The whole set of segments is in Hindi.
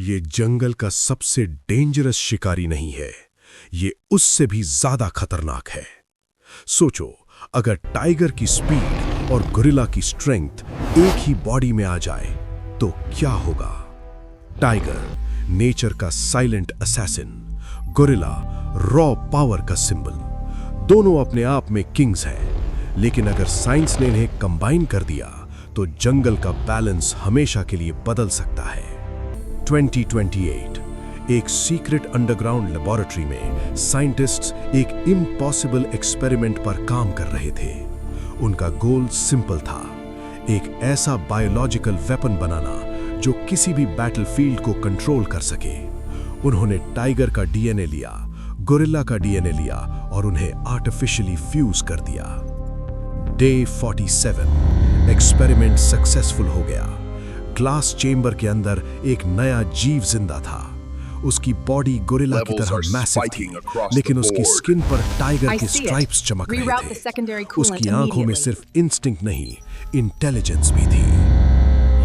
ये जंगल का सबसे डेंजरस शिकारी नहीं है, ये उससे भी ज्यादा खतरनाक है। सोचो, अगर टाइगर की स्पीड और गोरिल्ला की स्ट्रेंथ एक ही बॉडी में आ जाए तो क्या होगा? टाइगर नेचर का silent assassin, gorilla raw power का सिंबल। दोनों अपने आप में किंग्स हैं, लेकिन अगर साइंस ने इन्हें कंबाइन कर दिया तो जंगल का बैलेंस हमेशा के लिए बदल सकता है। 2028 एक सीक्रेट अंडरग्राउंड लेबोरेटरी में साइंटिस्ट्स एक इम्पॉसिबल एक्सपेरिमेंट पर काम कर रहे थे। उनका गोल सिंपल था, एक ऐसा बायोलॉजिकल वेपन बनाना जो किसी भी बैटलफील्ड को कंट्रोल कर सके। उन्होंने टाइगर का डीएनए लिया, गोरिल्ला का डीएनए लिया और उन्हें आर्टिफिशियली फ्यूज कर दिया। डे 47 एक्सपेरिमेंट सक्सेसफुल हो गया। ग्लास चेंबर के अंदर एक नया जीव जिंदा था। उसकी बॉडी गोरिल्ला की तरह मैसिव थी, लेकिन उसकी स्किन पर टाइगर के स्ट्राइप्स चमक रहे थे। उसकी आंखों में सिर्फ इंस्टिंक्ट नहीं, इंटेलिजेंस भी थी।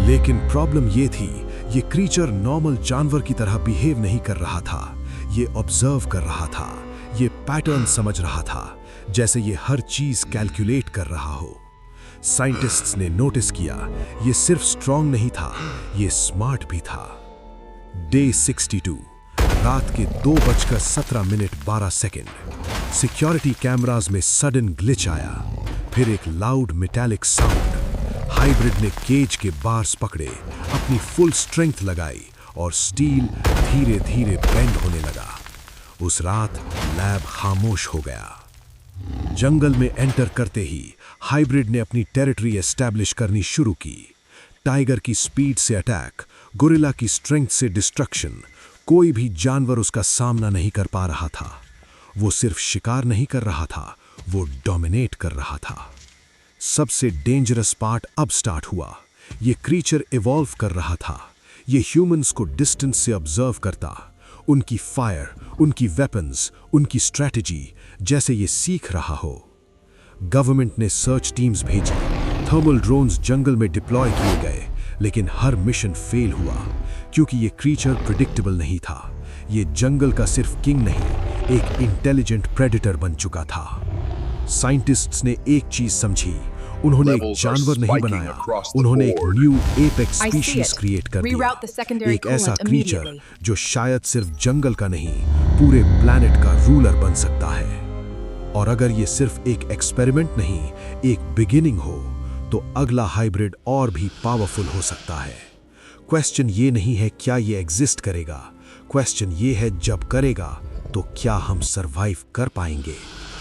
लेकिन प्रॉब्लम ये थी, ये क्रीचर नॉर्मल जानवर की तरह बिहेव नहीं कर रहा था। ये ऑब्जर्व कर रहा था, ये पैटर्न समझ रहा था, जैसे ये हर चीज कैलकुलेट कर रहा हो। साइंटिस्ट्स ने नोटिस किया, ये सिर्फ स्ट्रॉन्ग नहीं था, ये स्मार्ट भी था। डे 62 रात के 2:17 सिक्योरिटी कैमरास में सडन ग्लिच आया, फिर एक लाउड मेटालिक साउंड। हाइब्रिड ने केज के बार्स पकड़े, अपनी फुल स्ट्रेंथ लगाई और स्टील धीरे धीरे बेंड होने लगा। उस रात लैब खामोश हो गया। जंगल में एंटर करते ही हाइब्रिड ने अपनी टेरिटरी एस्टैब्लिश करनी शुरू की। टाइगर की स्पीड से अटैक, गोरिल्ला की स्ट्रेंथ से डिस्ट्रक्शन, कोई भी जानवर उसका सामना नहीं कर पा रहा था। वो सिर्फ शिकार नहीं कर रहा था, वो डोमिनेट कर रहा था। सबसे डेंजरस पार्ट अब स्टार्ट हुआ। ये क्रीचर इवॉल्व कर रहा था। ये ह्यूमंस को डिस्टेंस से ऑब्जर्व करता, उनकी फायर, उनकी वेपन्स, उनकी स्ट्रैटेजी, जैसे ये सीख रहा हो। गवर्नमेंट ने सर्च टीम्स भेजी, थर्मल ड्रोन्स जंगल में डिप्लॉय किए गए, लेकिन हर मिशन फेल हुआ क्योंकि ये क्रीचर प्रिडिक्टेबल नहीं था। ये जंगल का सिर्फ किंग नहीं, एक इंटेलिजेंट प्रेडेटर बन चुका था। साइंटिस्ट्स ने एक चीज समझी, उन्होंने एक जानवर नहीं बनाया, उन्होंने एक न्यू एपेक्स स्पीशीज क्रिएट कर दिया। एक ऐसा क्रीचर जो शायद सिर्फ जंगल का नहीं, पूरे प्लैनेट का रूलर बन सकता है। और अगर ये सिर्फ एक एक्सपेरिमेंट नहीं, एक बिगिनिंग हो, तो अगला हाइब्रिड और भी पावरफुल हो सकता है। क्वेश्चन ये नहीं है क्या ये एग्जिस्ट करेगा, क्वेश्चन ये है जब करेगा तो क्या हम सरवाइव कर पाएंगे।